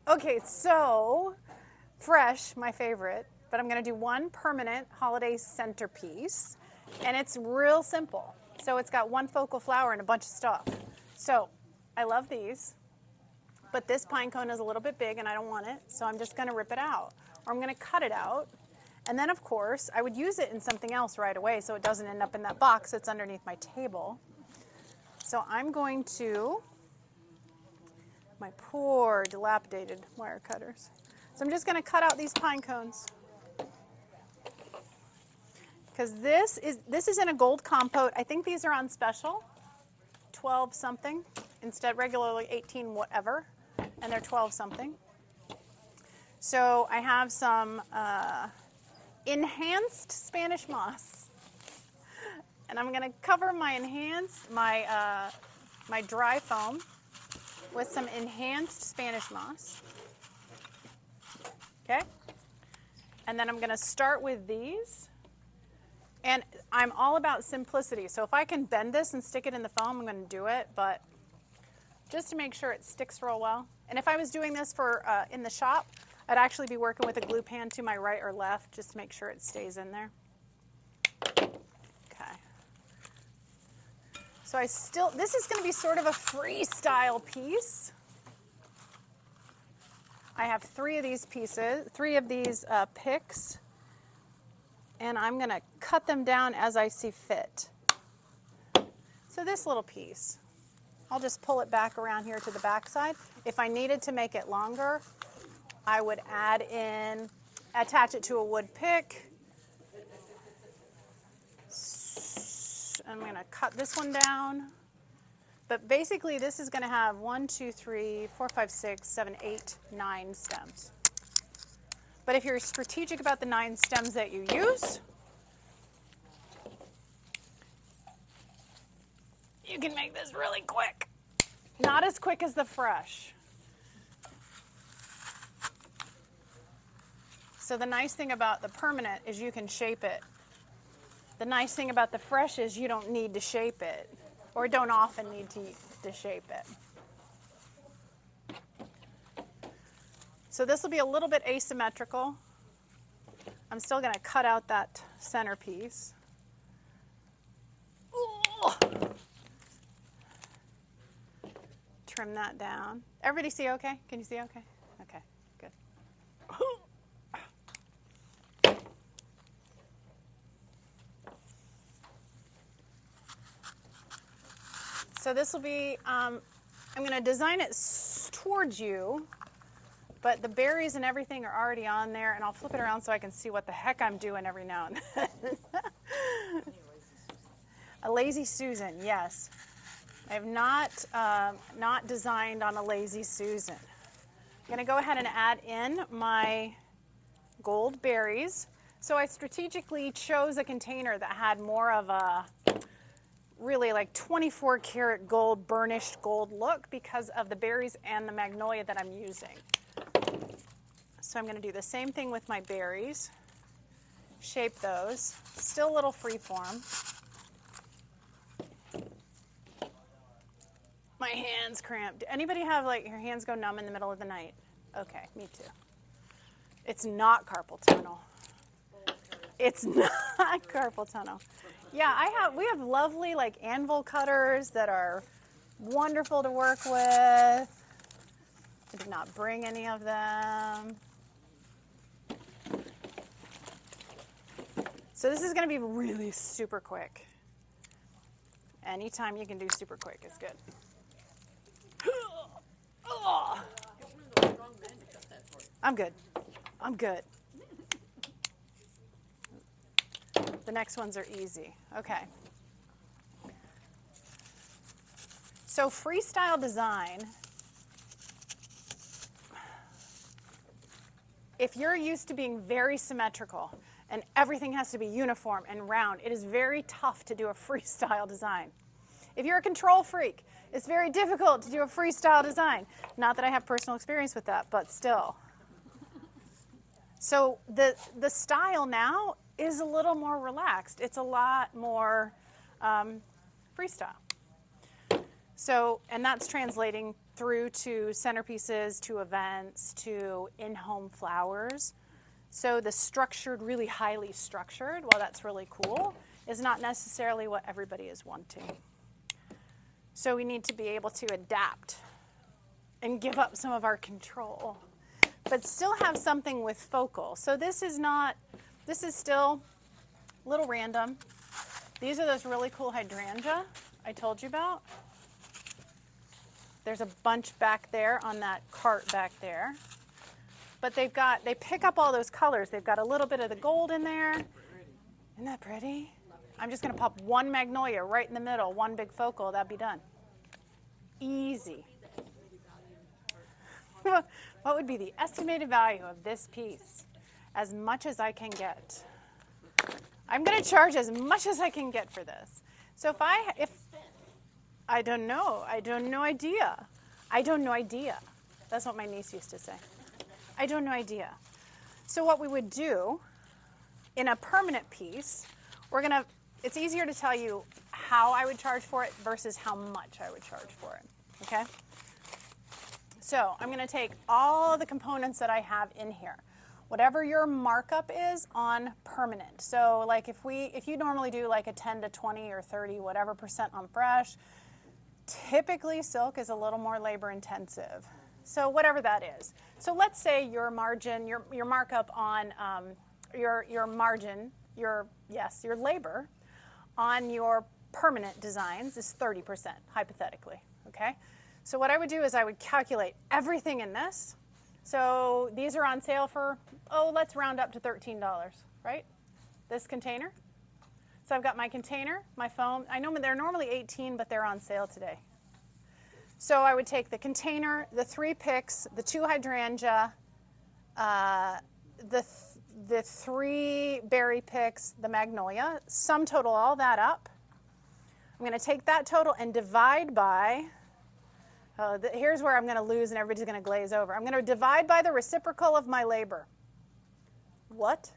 Okay, so fresh, my favorite, but I'm going to do one permanent holiday centerpiece, and it's real simple. So it's got one focal flower and a bunch of stuff. So I love these, but this pine cone is a little bit big and I don't want it, so I'm just going to rip it out, or I'm going to cut it out. And then, of course, I would use it in something else right away so it doesn't end up in that box that's underneath my table. So I'm going to, my poor dilapidated wire cutters. So I'm just going to cut out these pine cones. Because this is in a gold compote. I think these are on special, 12 something, instead regularly 18 whatever, and they're 12 something. So I have some enhanced Spanish moss, and I'm going to cover my my dry foam with some enhanced Spanish moss. Okay, and then I'm going to start with these. And I'm all about simplicity. So if I can bend this and stick it in the foam, I'm going to do it. But just to make sure it sticks real well. And if I was doing this for in the shop, I'd actually be working with a glue pan to my right or left just to make sure it stays in there. Okay. So this is going to be sort of a freestyle piece. I have three of these picks. And I'm going to cut them down as I see fit. So this little piece, I'll just pull it back around here to the back side. If I needed to make it longer, I would attach it to a wood pick. I'm going to cut this one down. But basically, this is going to have 1, 2, 3, 4, 5, 6, 7, 8, 9 stems. But if you're strategic about the 9 stems that you use, you can make this really quick. Not as quick as the fresh. So the nice thing about the permanent is you can shape it. The nice thing about the fresh is you don't need to shape it, or don't often need to shape it. So this will be a little bit asymmetrical. I'm still going to cut out that centerpiece. Ooh. Trim that down. Everybody see okay? Can you see okay? Okay, good. So this will be, I'm going to design it towards you. But the berries and everything are already on there, and I'll flip it around so I can see what the heck I'm doing every now and then. A Lazy Susan, yes. I have not designed on a Lazy Susan. I'm going to go ahead and add in my gold berries. So I strategically chose a container that had more of a really like 24 karat gold, burnished gold look because of the berries and the magnolia that I'm using. So I'm going to do the same thing with my berries. Shape those. Still a little free form. My hands cramped. Anybody have like your hands go numb in the middle of the night? Okay, me too. It's not carpal tunnel. It's not carpal tunnel. Yeah, we have lovely like anvil cutters that are wonderful to work with. I did not bring any of them. So this is going to be really super quick. Anytime you can do super quick is good. I'm good. I'm good. The next ones are easy. Okay. So freestyle design, if you're used to being very symmetrical and everything has to be uniform and round, it is very tough to do a freestyle design. If you're a control freak, it's very difficult to do a freestyle design. Not that I have personal experience with that, but still. So the style now is a little more relaxed. It's a lot more freestyle. So, and that's translating through to centerpieces, to events, to in-home flowers. So the structured, really highly structured, while that's really cool, is not necessarily what everybody is wanting. So we need to be able to adapt and give up some of our control, but still have something with focal. So this is still a little random. These are those really cool hydrangea I told you about. There's a bunch back there on that cart back there. But they pick up all those colors. They've got a little bit of the gold in there. Isn't that pretty? I'm just going to pop one magnolia right in the middle, one big focal. That'd be done. Easy. What would be the estimated value of this piece? As much as I can get. I'm going to charge as much as I can get for this. So if I don't know. I don't know idea. I don't know idea. That's what my niece used to say. I don't know idea. So what we would do in a permanent piece, it's easier to tell you how I would charge for it versus how much I would charge for it, okay? So I'm going to take all the components that I have in here, whatever your markup is on permanent. So like if you normally do like a 10 to 20 or 30, whatever percent on fresh, typically silk is a little more labor intensive. So whatever that is. So let's say your margin, your markup on your margin, your labor on your permanent designs is 30%, hypothetically, okay? So what I would do is I would calculate everything in this. So these are on sale for, let's round up to $13, right? This container. So I've got my container, my foam. I know they're normally $18, but they're on sale today. So I would take the container, the 3 picks, the 2 hydrangea, the 3 berry picks, the magnolia, sum total all that up. I'm going to take that total and divide by, here's where I'm going to lose and everybody's going to glaze over. I'm going to divide by the reciprocal of my labor. What?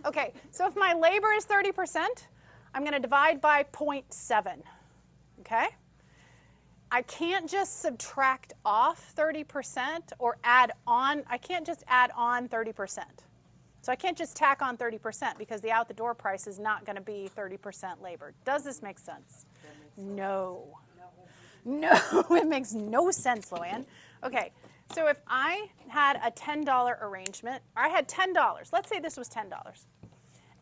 Okay, so if my labor is 30%, I'm going to divide by 0.7, okay? I can't just subtract off 30% or add on. I can't just add on 30%. So I can't just tack on 30% because the out-the-door price is not going to be 30% labor. Does this make sense? No. No, it makes no sense, Loann. Okay, so if I had a $10 arrangement, or I had $10, let's say this was $10,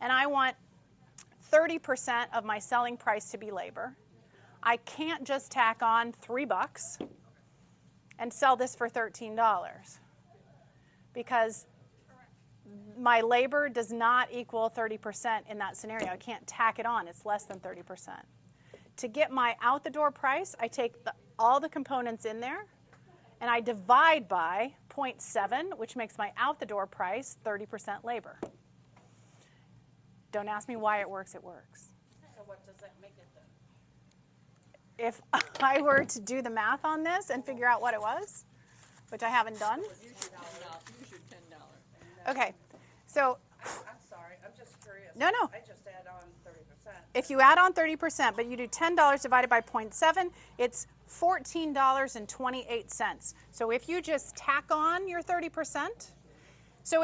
and I want 30% of my selling price to be labor, I can't just tack on $3 and sell this for $13 because my labor does not equal 30% in that scenario. I can't tack it on. It's less than 30%. To get my out-the-door price, I take all the components in there and I divide by 0.7, which makes my out-the-door price 30% labor. Don't ask me why it works. It works. So what does that make it then? If I were to do the math on this and figure out what it was, which I haven't done. Use your $10. Okay, so. I'm sorry, I'm just curious. No. I just add on 30%. If you add on 30%, but you do $10 divided by 0.7, it's $14.28. So if you just tack on your 30%, so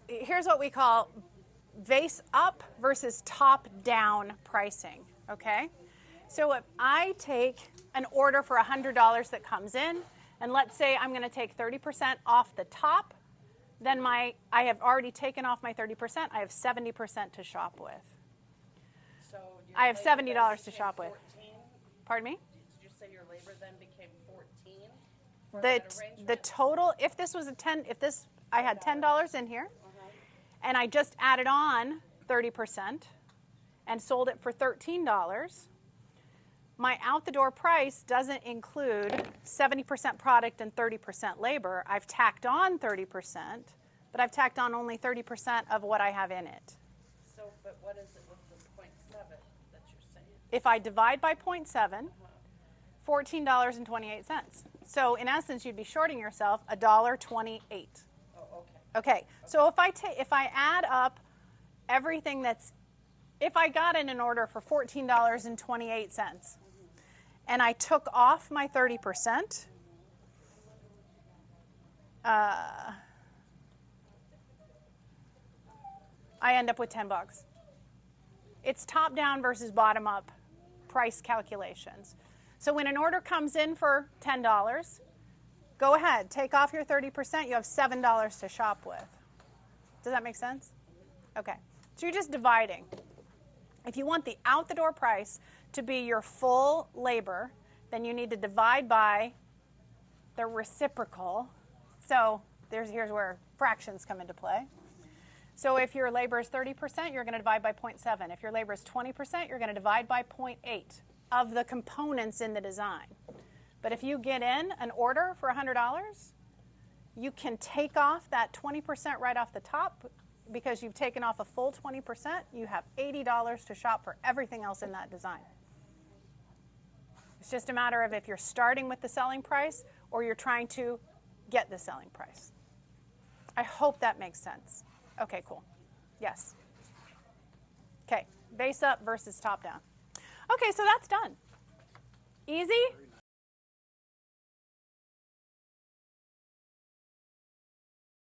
here's what we call vase up versus top down pricing, okay? So if I take an order for $100 that comes in, and let's say I'm going to take 30% off the top, then I have already taken off my 30%. I have 70% to shop with. So I have $70 to shop with. 14? Pardon me? Did you say your labor then became 14? The total, if this was I had $10 in here, and I just added on 30% and sold it for $13, my out-the-door price doesn't include 70% product and 30% labor. I've tacked on 30%, but I've tacked on only 30% of what I have in it. So, but what is it with this 0.7 that you're saying? If I divide by 0.7, $14.28. So in essence, you'd be shorting yourself $1.28. Oh, okay. Okay, so if I add up everything if I got in an order for $14.28, and I took off my 30%, I end up with $10. It's top down versus bottom up price calculations. So when an order comes in for $10, go ahead, take off your 30%, you have $7 to shop with. Does that make sense? Okay, so you're just dividing. If you want the out-the-door price to be your full labor, then you need to divide by the reciprocal. So here's where fractions come into play. So if your labor is 30%, you're going to divide by 0.7. If your labor is 20%, you're going to divide by 0.8 of the components in the design. But if you get in an order for $100, you can take off that 20% right off the top. Because you've taken off a full 20%, you have $80 to shop for everything else in that design. It's just a matter of if you're starting with the selling price or you're trying to get the selling price. I hope that makes sense. Okay, cool. Yes. Okay, base up versus top down. Okay, so that's done. Easy?